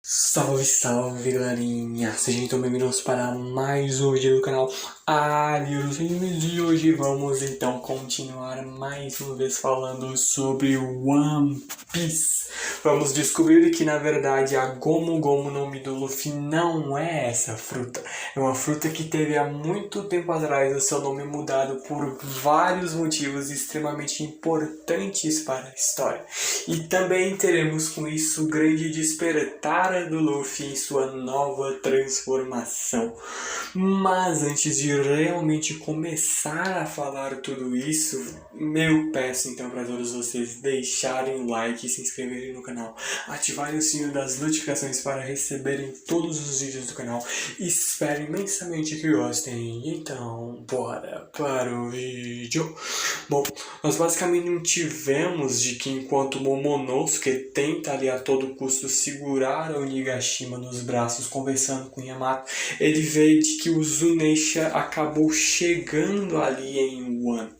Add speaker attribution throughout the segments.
Speaker 1: Salve, salve, galerinha! Sejam então bem-vindos para mais um vídeo do canal Alios Animes e hoje vamos então continuar mais uma vez falando sobre One Piece. Vamos descobrir que na verdade a Gomu Gomu no Mi do Luffy não é essa fruta. É uma fruta que teve há muito tempo atrás o seu nome mudado por vários motivos extremamente importantes para a história. E também teremos com isso o grande despertar do Luffy em sua nova transformação. Mas antes de realmente começar a falar tudo isso, eu peço então para todos vocês deixarem o like, se inscreverem no canal, ativarem o sininho das notificações para receberem todos os vídeos do canal. Espero imensamente que gostem. Então, bora para o vídeo. Bom, nós basicamente vemos de que enquanto Momonosuke tenta ali a todo custo segurar a Onigashima nos braços conversando com Yamato, ele vê de que o Zunisha acabou chegando ali em Wano.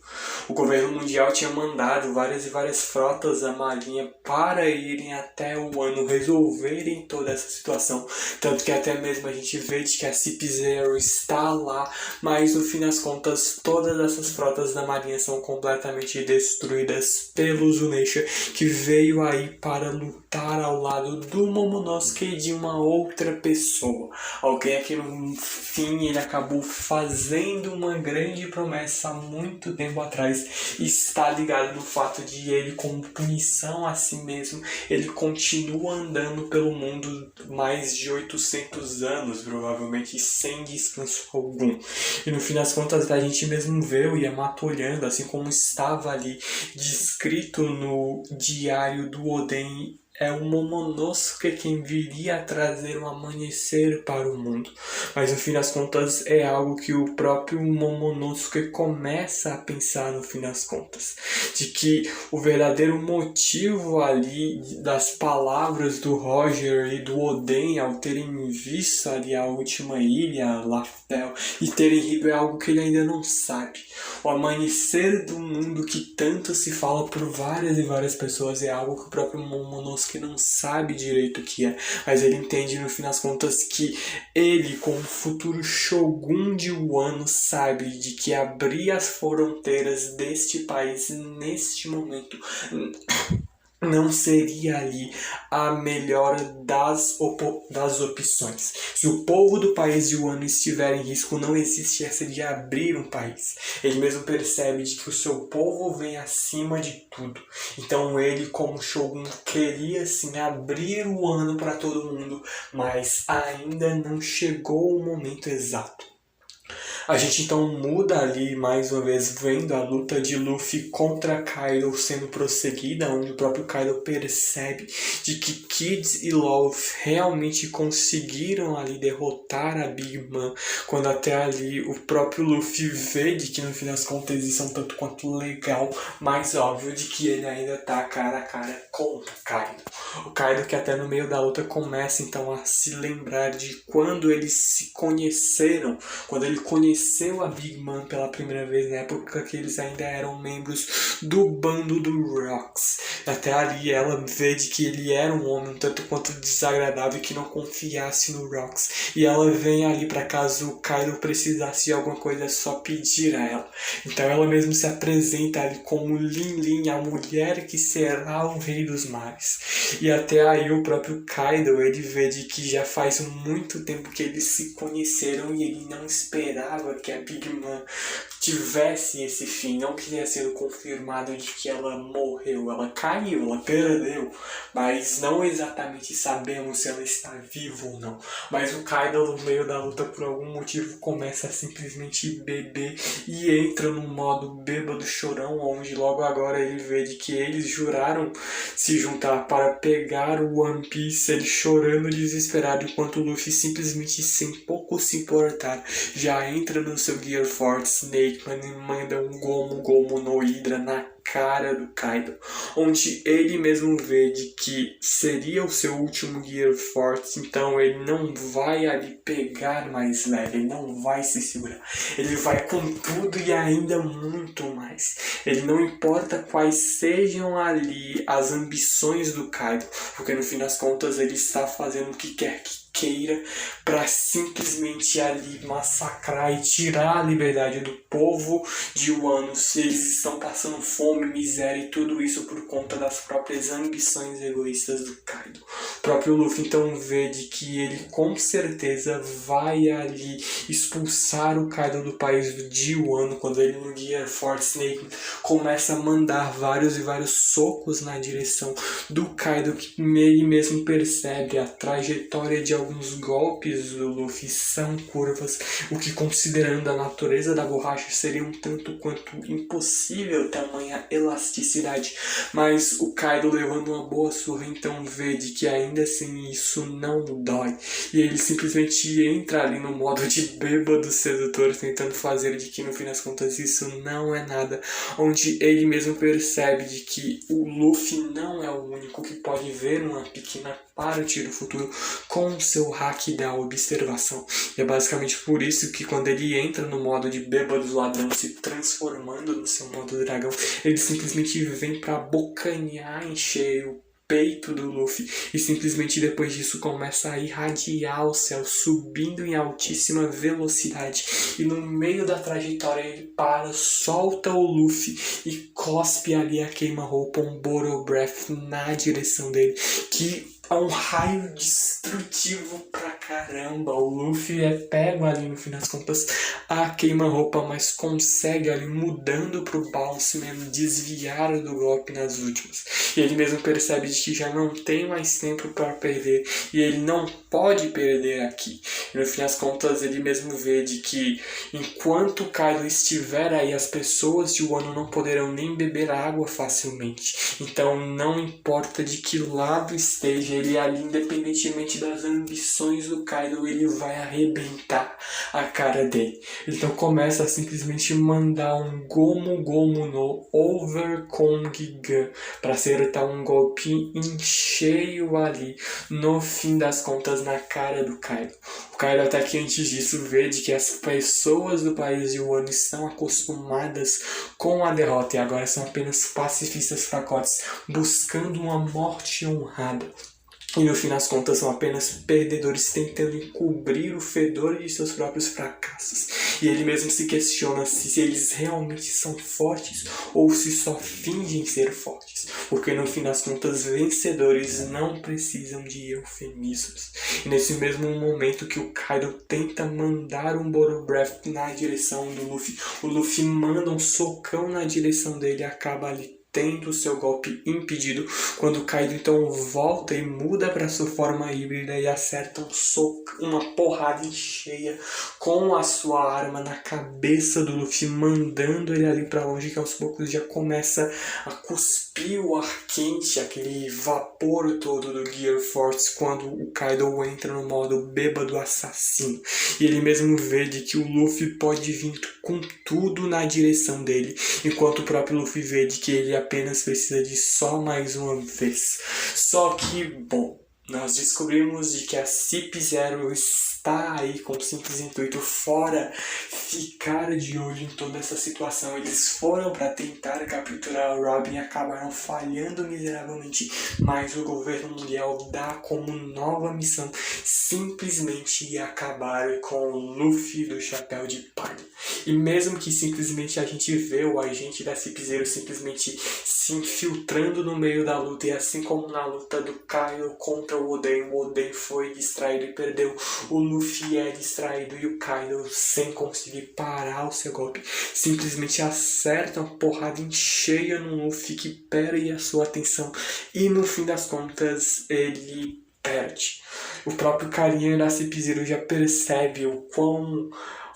Speaker 1: O governo mundial tinha mandado várias e várias frotas da marinha para irem até o Wano resolverem toda essa situação. Tanto que até mesmo a gente vê de que a CP0 está lá, mas no fim das contas todas essas frotas da marinha são completamente destruídas pelo Zunisha, que veio aí para lutar ao lado do Momonosuke e de uma outra pessoa. Alguém que no fim ele acabou fazendo uma grande promessa há muito tempo atrás e está ligado no fato de ele, como punição a si mesmo, ele continua andando pelo mundo mais de 800 anos, provavelmente sem descanso algum. E no fim das contas a gente mesmo vê o Yamato olhando, assim como estava ali descrito no diário do Oden. É o Momonosuke quem viria a trazer um amanhecer para o mundo. Mas no fim das contas é algo que o próprio Momonosuke começa a pensar no fim das contas. De que o verdadeiro motivo ali das palavras do Roger e do Oden ao terem visto ali a última ilha, Laftel, e terem rido é algo que ele ainda não sabe. O amanhecer do mundo que tanto se fala por várias e várias pessoas é algo que o próprio Momonosuke não sabe direito o que é, mas ele entende no fim das contas que ele, como futuro Shogun de Wano, sabe de que abrir as fronteiras deste país neste momento não seria ali a melhor das opções. Se o povo do país de Wano estiver em risco, não existe essa de abrir um país. Ele mesmo percebe de que o seu povo vem acima de tudo. Então ele, como Shogun, queria sim abrir o Wano para todo mundo, mas ainda não chegou o momento exato. A gente então muda ali mais uma vez vendo a luta de Luffy contra Kaido sendo prosseguida, onde o próprio Kaido percebe de que Kids e Law realmente conseguiram ali derrotar a Big Mom, quando até ali o próprio Luffy vê de que no fim das contas isso é um tanto quanto legal, mas óbvio de que ele ainda tá cara a cara com o Kaido. O Kaido que até no meio da luta começa então a se lembrar de quando eles se conheceram, quando ele conheceu a Big Mom pela primeira vez, na época que eles ainda eram membros do bando do Rocks. Até ali ela vê de que ele era um homem um tanto quanto desagradável, que não confiasse no Rocks. E ela vem ali para caso o Kaido precisasse de alguma coisa, é só pedir a ela. Então ela mesmo se apresenta ali como Lin Lin, a mulher que será o rei dos mares. E até aí o próprio Kaido, ele vê de que já faz muito tempo que eles se conheceram e ele não esperava que a Big Mom tivesse esse fim, não que tenha sido confirmado de que ela morreu, ela caiu, ela perdeu, mas não exatamente sabemos se ela está viva ou não. Mas o Kaido no meio da luta por algum motivo começa a simplesmente beber e entra no modo bêbado chorão, onde logo agora ele vê de que eles juraram se juntar para pegar o One Piece, ele chorando desesperado, enquanto o Luffy simplesmente sem pouco se importar já entra no seu Gear Force Snake e manda um Gomu Gomu no Hydra na cara do Kaido, onde ele mesmo vê de que seria o seu último Gear Force, então ele não vai ali pegar mais leve, ele não vai se segurar, ele vai com tudo e ainda muito mais. Ele não importa quais sejam ali as ambições do Kaido, porque no fim das contas ele está fazendo o que quer que queira para simplesmente ali massacrar e tirar a liberdade do povo de Wano. Se eles estão passando fome, miséria e tudo isso por conta das próprias ambições egoístas do Kaido. O próprio Luffy então vê de que ele com certeza vai ali expulsar o Kaido do país de Wano, quando ele no Gear Force Snake começa a mandar vários e vários socos na direção do Kaido, que ele mesmo percebe a trajetória de alguns golpes do Luffy são curvas, o que, considerando a natureza da borracha, seria um tanto quanto impossível tamanha elasticidade. Mas o Kaido, levando uma boa surra, então vê de que ainda assim isso não dói, e ele simplesmente entra ali no modo de bêbado sedutor, tentando fazer de que no fim das contas isso não é nada, onde ele mesmo percebe de que o Luffy não é o único que pode ver uma pequena parte do futuro com o seu hack da observação. E é basicamente por isso que quando ele entra no modo de bêbado ladrão, se transformando no seu modo dragão, ele simplesmente vem para abocanhar em cheio o peito do Luffy e simplesmente depois disso começa a irradiar o céu, subindo em altíssima velocidade, e no meio da trajetória ele para, solta o Luffy e cospe ali a queima-roupa, um Bottle Breath na direção dele, que é um raio destrutivo pra caramba. O Luffy é pego ali no fim das contas a queima-roupa, mas consegue ali, mudando pro bounce mesmo, desviar do golpe nas últimas. E ele mesmo percebe que já não tem mais tempo para perder e ele não pode perder aqui. E no fim das contas ele mesmo vê de que enquanto o Kaido estiver aí, as pessoas de Wano não poderão nem beber água facilmente. Então não importa de que lado esteja ele ali, independentemente das ambições do Kaido, ele vai arrebentar a cara dele. Então começa a simplesmente mandar um Gomu Gomu no Over Kong Gun para acertar um golpe em cheio ali, no fim das contas, na cara do Kaido. O Kaido até que antes disso vê de que as pessoas do país de Wano estão acostumadas com a derrota e agora são apenas pacifistas fracotes, buscando uma morte honrada. E no fim das contas são apenas perdedores tentando encobrir o fedor de seus próprios fracassos. E ele mesmo se questiona se eles realmente são fortes ou se só fingem ser fortes. Porque no fim das contas vencedores não precisam de eufemismos. E nesse mesmo momento que o Kaido tenta mandar um Bottle Breath na direção do Luffy, o Luffy manda um socão na direção dele e acaba ali tendo o seu golpe impedido, quando o Kaido então volta e muda para sua forma híbrida e acerta um soco, uma porrada em cheia com a sua arma na cabeça do Luffy, mandando ele ali para longe, que aos poucos já começa a cuspir o ar quente, aquele vapor todo do Gear Force, quando o Kaido entra no modo bêbado assassino. E ele mesmo vê de que o Luffy pode vir com tudo na direção dele, enquanto o próprio Luffy vê de que ele apenas precisa de só mais uma vez. Só que, bom, nós descobrimos de que a CP0 está aí com o simples intuito fora ficar de olho em toda essa situação. Eles foram para tentar capturar o Robin e acabaram falhando miseravelmente, mas o governo mundial dá como nova missão simplesmente acabar com o Luffy do Chapéu de Palha. E mesmo que simplesmente a gente vê o agente da CP0 simplesmente se infiltrando no meio da luta, e assim como na luta do Kaido contra o Oden foi distraído e perdeu, o Luffy é distraído e o Kaido, sem conseguir parar o seu golpe, simplesmente acerta uma porrada em cheia no Luffy, que perde a sua atenção e no fim das contas ele perde. O próprio carinha da CP0 já percebe o quão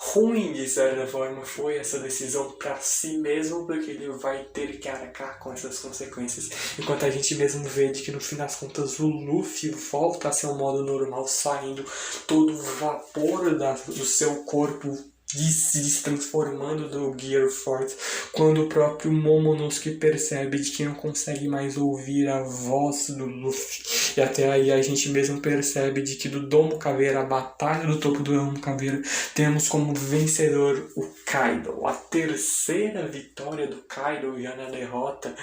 Speaker 1: ruim, de certa forma, foi essa decisão para si mesmo, porque ele vai ter que arcar com essas consequências. Enquanto a gente mesmo vê de que no fim das contas o Luffy volta a seu modo normal, saindo todo o vapor do seu corpo se transformando do Gear Force, quando o próprio Momonosuke percebe de que não consegue mais ouvir a voz do Luffy. E até aí a gente mesmo percebe de que do Domo Caveira, a batalha do topo do Domo Caveira, temos como vencedor o Kaido. A terceira vitória do Kaido já na derrota.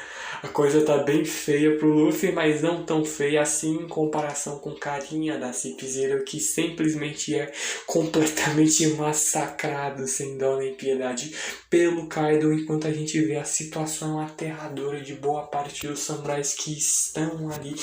Speaker 1: A coisa tá bem feia pro Luffy, mas não tão feia assim em comparação com Carinha da Cip Zero, que simplesmente é completamente massacrado sem dó nem piedade pelo Kaido, enquanto a gente vê a situação aterradora de boa parte dos samurais que estão ali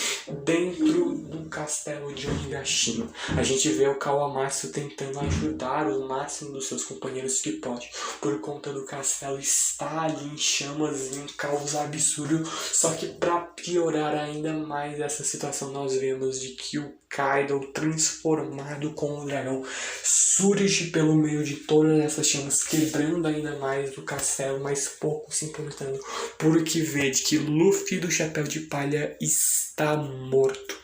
Speaker 1: dentro do castelo de Onigashima. A gente vê o Kawamatsu tentando ajudar o máximo dos seus companheiros que pode, por conta do castelo estar ali em chamas e um caos absurdo. Só que para piorar ainda mais essa situação, nós vemos de que o Kaido, transformado como um dragão, surge pelo meio de todas essas chamas, quebrando ainda mais o castelo, mas pouco se importando, porque vê de que Luffy do Chapéu de Palha está morto.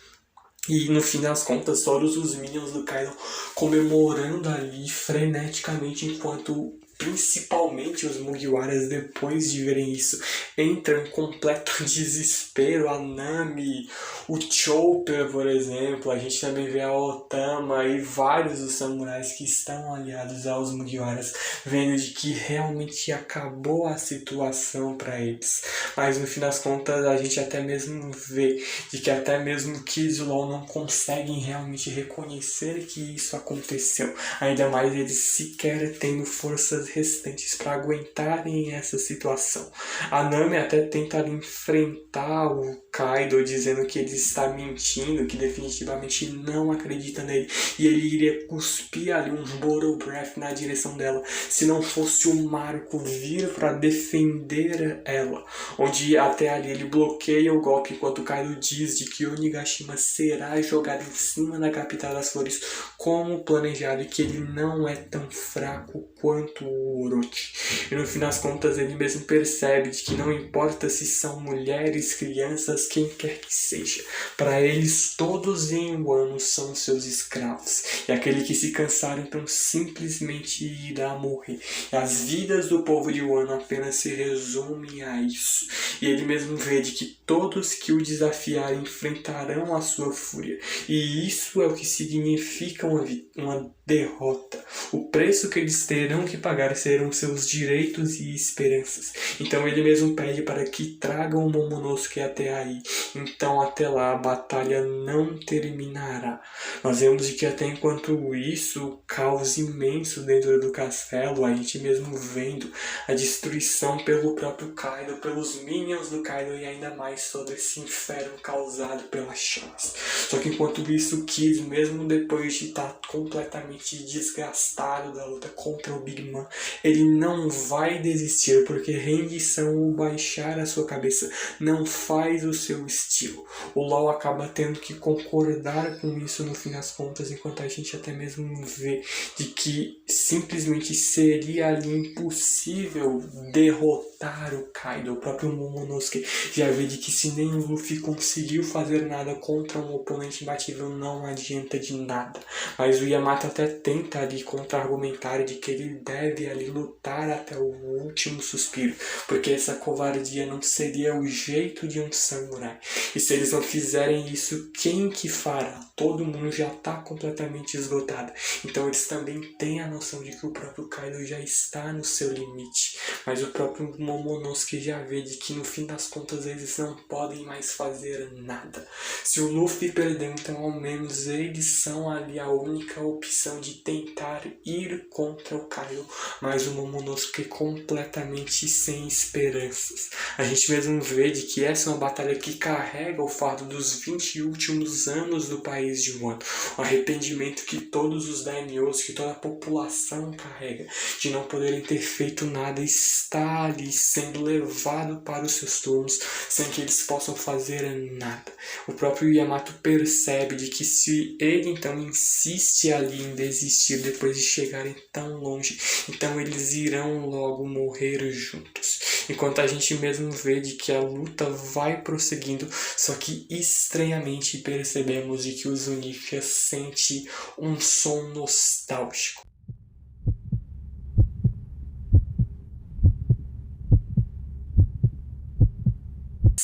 Speaker 1: E no fim das contas, todos os minions do Kaido comemorando ali freneticamente, enquanto principalmente os Mugiwaras, depois de verem isso, entram em completo desespero. A Nami, o Chopper, por exemplo, a gente também vê a Otama e vários dos samurais que estão aliados aos Mugiwaras, vendo de que realmente acabou a situação para eles. Mas no fim das contas, a gente até mesmo vê de que até mesmo Kids e LOL não conseguem realmente reconhecer que isso aconteceu, ainda mais eles sequer tendo forças restantes para aguentarem essa situação. A Nami até tenta enfrentar o Kaido, dizendo que ele está mentindo, que definitivamente não acredita nele, e ele iria cuspir ali um Bottle Breath na direção dela, se não fosse o Marco vir para defender ela, onde até ali ele bloqueia o golpe, enquanto o Kaido diz de que Onigashima será jogado em cima da capital das flores como planejado, e que ele não é tão fraco quanto o Orochi. E no fim das contas ele mesmo percebe de que não importa se são mulheres, crianças, quem quer que seja, para eles todos em Wano são seus escravos, e aquele que se cansar então simplesmente irá morrer. E as vidas do povo de Wano apenas se resumem a isso, e ele mesmo vê de que todos que o desafiarem enfrentarão a sua fúria, e isso é o que significa uma derrota. O preço que eles terão que pagar serão seus direitos e esperanças. Então ele mesmo pede para que tragam o Momonosuke até aí. Então até lá a batalha não terminará. Nós vemos de que até enquanto isso, o caos imenso dentro do castelo, a gente mesmo vendo a destruição pelo próprio Kaido, pelos minions do Kaido, e ainda mais todo esse inferno causado pelas chamas. Só que enquanto isso, o Kid, mesmo depois de estar completamente desgastado da luta contra o Big Mom, ele não vai desistir, porque rendição ou baixar a sua cabeça não faz o seu estilo. O LoL acaba tendo que concordar com isso no fim das contas, enquanto a gente até mesmo vê de que simplesmente seria ali impossível derrotar o Kaido. O próprio Momonosuke já vê de que se nem o Luffy conseguiu fazer nada contra um oponente imbatível, não adianta de nada. Mas o Yamato até tenta ali contra-argumentar de que ele deve ali lutar até o último suspiro, porque essa covardia não seria o jeito de um samurai. E se eles não fizerem isso, quem que fará? Todo mundo já está completamente esgotado. Então eles também têm a noção de que o próprio Kaido já está no seu limite. Mas o próprio Momonosuke já vê de que no fim das contas eles não podem mais fazer nada. Se o Luffy perdeu, então ao menos eles são ali a única opção de tentar ir contra o Kaido. Mas o Momonosuke completamente sem esperanças. A gente mesmo vê de que essa é uma batalha que carrega o fardo dos 20 últimos anos do país de Wano. O arrependimento que todos os daimyos, que toda a população carrega, de não poderem ter feito nada, está ali sendo levado para os seus turnos, sem que eles possam fazer nada. O próprio Yamato percebe de que se ele então insiste ali em desistir depois de chegarem tão longe, então eles irão logo morrer juntos. Enquanto a gente mesmo vê de que a luta vai prosseguindo, só que estranhamente percebemos de que o Zunisha sente um som nostálgico.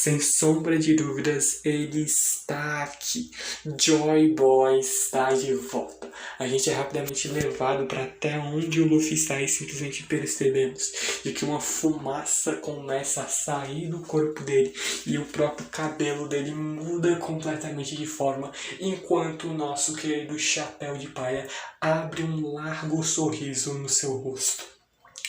Speaker 1: sem sombra de dúvidas, ele está aqui. Joy Boy está de volta. A gente é rapidamente levado para até onde o Luffy está e simplesmente percebemos de que uma fumaça começa a sair do corpo dele e o próprio cabelo dele muda completamente de forma, enquanto o nosso querido Chapéu de Palha abre um largo sorriso no seu rosto.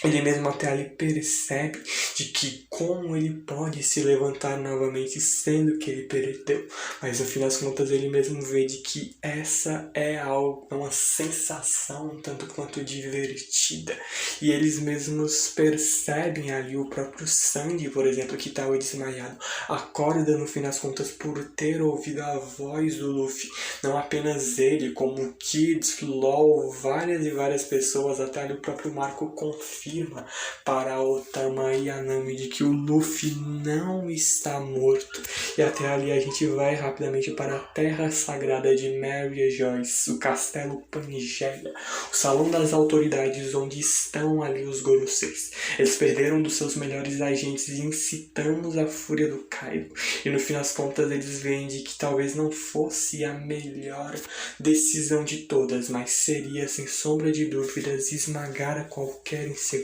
Speaker 1: Ele mesmo até ali percebe de que como ele pode se levantar novamente, sendo que ele perdeu. Mas no fim das contas ele mesmo vê de que essa é uma sensação um tanto quanto divertida. E eles mesmos percebem ali o próprio Sandy, por exemplo, que estava desmaiado, acorda no fim das contas por ter ouvido a voz do Luffy. Não apenas ele, como Kids, LOL, várias e várias pessoas, até ali o próprio Marco confirma para Otama e a Nami de que o Luffy não está morto. E até ali a gente vai rapidamente para a terra sagrada de Mary Joyce, o castelo Pangeia, o salão das autoridades onde estão ali os Goroseis. Eles perderam dos seus melhores agentes e incitamos a fúria do Kaido. E no fim das contas eles veem de que talvez não fosse a melhor decisão de todas, mas seria sem sombra de dúvidas esmagar a qualquer insegurança.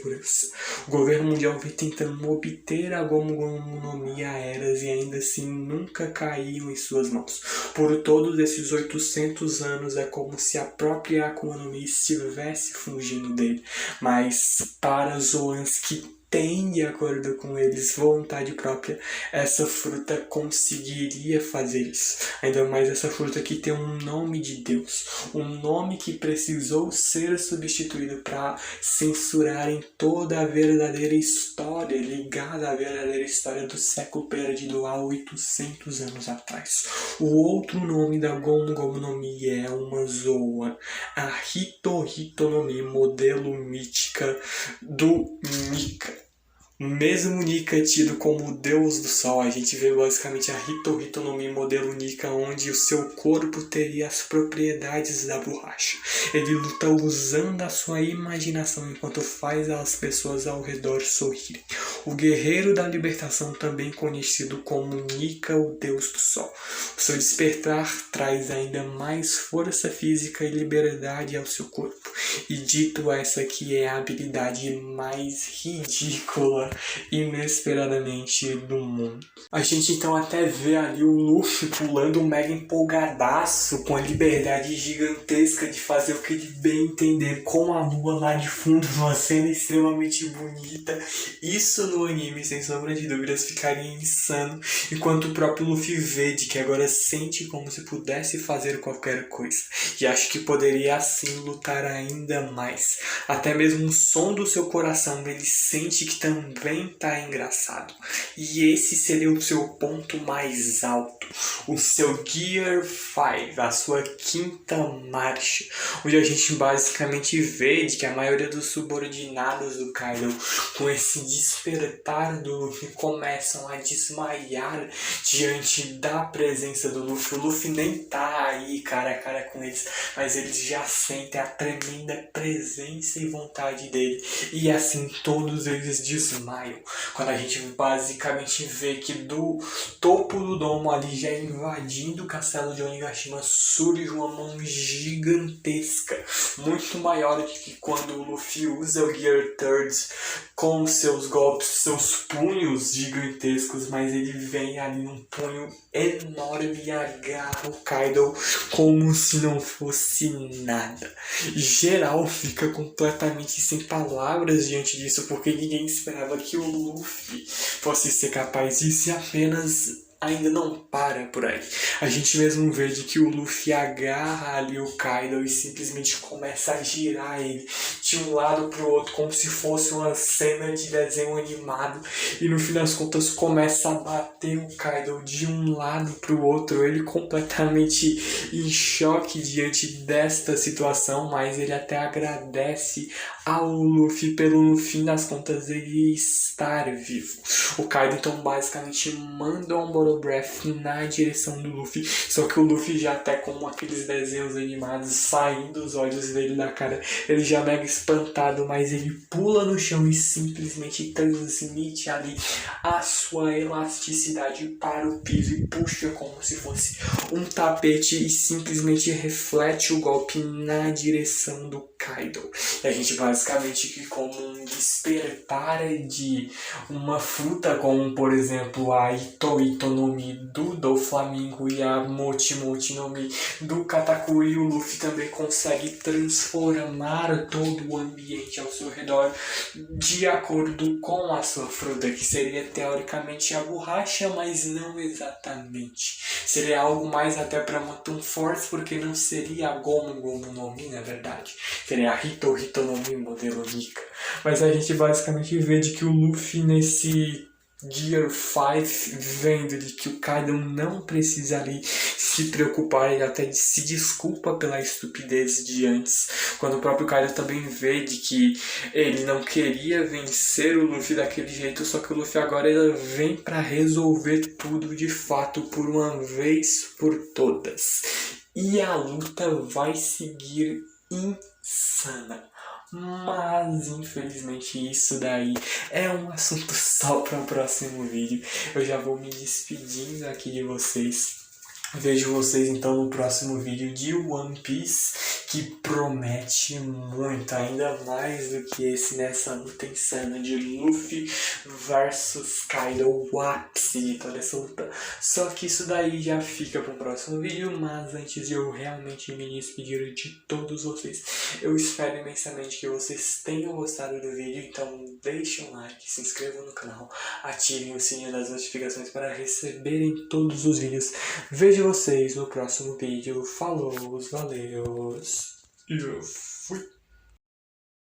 Speaker 1: O governo mundial vem tentando obter a Gomu Gomu no Mi a Eras e ainda assim nunca caíam em suas mãos. Por todos esses 800 anos é como se a própria Akuma no Mi estivesse fugindo dele. Mas para Zoans que tem, de acordo com eles, vontade própria, essa fruta conseguiria fazer isso. Ainda mais essa fruta que tem um nome de Deus, um nome que precisou ser substituído para censurarem toda a verdadeira história ligada à verdadeira história do século perdido há 800 anos atrás. O outro nome da Gomu Gomu no Mi é uma Zoan, a Hito Hito no Mi, modelo mítica do Nika. Mesmo Nika tido como o deus do sol, a gente vê basicamente a Hito Hito no Mi modelo Nika, onde o seu corpo teria as propriedades da borracha. Ele luta usando a sua imaginação enquanto faz as pessoas ao redor sorrirem. O guerreiro da libertação, também conhecido como Nika, o deus do sol. O seu despertar traz ainda mais força física e liberdade ao seu corpo. E dito essa que é a habilidade mais ridícula inesperadamente do mundo. A gente então até vê ali o Luffy pulando mega empolgadaço, com a liberdade gigantesca de fazer o que ele bem entender, com a lua lá de fundo, uma cena extremamente bonita. Isso no anime, sem sombra de dúvidas, ficaria insano, enquanto o próprio Luffy vê de que agora sente como se pudesse fazer qualquer coisa, e acho que poderia assim lutar ainda mais. Até mesmo o som do seu coração ele sente que também tá engraçado. E esse seria o seu ponto mais alto, o seu Gear 5, a sua quinta marcha, onde a gente basicamente vê de que a maioria dos subordinados do Kaido, com esse despertar do Luffy, começam a desmaiar diante da presença do Luffy. O Luffy nem tá aí cara a cara com eles, mas eles já sentem a tremenda presença e vontade dele, e assim todos eles desmaiam. Quando a gente basicamente vê que do topo do domo ali, já invadindo o castelo de Onigashima, surge uma mão gigantesca, muito maior do que quando o Luffy usa o Gear Thirds com seus golpes, seus punhos gigantescos, mas ele vem ali num punho enorme e agarra o Kaido como se não fosse nada. Geral fica completamente sem palavras diante disso, porque ninguém esperava que o Luffy fosse ser capaz disso, e apenas ainda não para por aí. A gente mesmo vê de que o Luffy agarra ali o Kaido e simplesmente começa a girar ele de um lado pro outro, como se fosse uma cena de desenho animado, e no fim das contas começa a bater o Kaido de um lado pro outro, ele completamente em choque diante desta situação, mas ele até agradece ao Luffy pelo, no fim das contas, ele estar vivo. O Kaido então basicamente manda um Kaido Breath na direção do Luffy. Só que o Luffy já até com aqueles desenhos animados saindo os olhos dele da cara, ele já mega espantado, mas ele pula no chão e simplesmente transmite ali a sua elasticidade para o piso e puxa como se fosse um tapete e simplesmente reflete o golpe na direção do Kaido. E a gente basicamente que como um desprepara de uma fruta como por exemplo a Ito no Mi do Doflamingo e a Mochi Mochi no Mi do Katakuri, o Luffy também consegue transformar todo o ambiente ao seu redor de acordo com a sua fruta, que seria teoricamente a borracha, mas não exatamente. Seria algo mais até para uma Toon Force, porque não seria a Gomu Gomu no Mi, na verdade. Seria a Hito no Mi modelo Nika. Mas a gente basicamente vê de que o Luffy nesse Gear 5, vendo de que o Kaido não precisa ali se preocupar, ele até se desculpa pela estupidez de antes, quando o próprio Kaido também vê de que ele não queria vencer o Luffy daquele jeito, só que o Luffy agora ele vem para resolver tudo de fato por uma vez por todas. E a luta vai seguir insana. Mas infelizmente isso daí é um assunto só para o próximo vídeo. Eu já vou me despedindo aqui de vocês. Vejo vocês então no próximo vídeo de One Piece, que promete muito, ainda mais do que esse nessa luta insana de Luffy versus Kaido, o ápice de toda essa luta. Só que isso daí já fica para o próximo vídeo, mas antes de eu realmente me despedir de todos vocês, eu espero imensamente que vocês tenham gostado do vídeo, então deixem um like, se inscrevam no canal, ativem o sininho das notificações para receberem todos os vídeos. Vejo vocês no próximo vídeo. Falou, valeu e eu fui.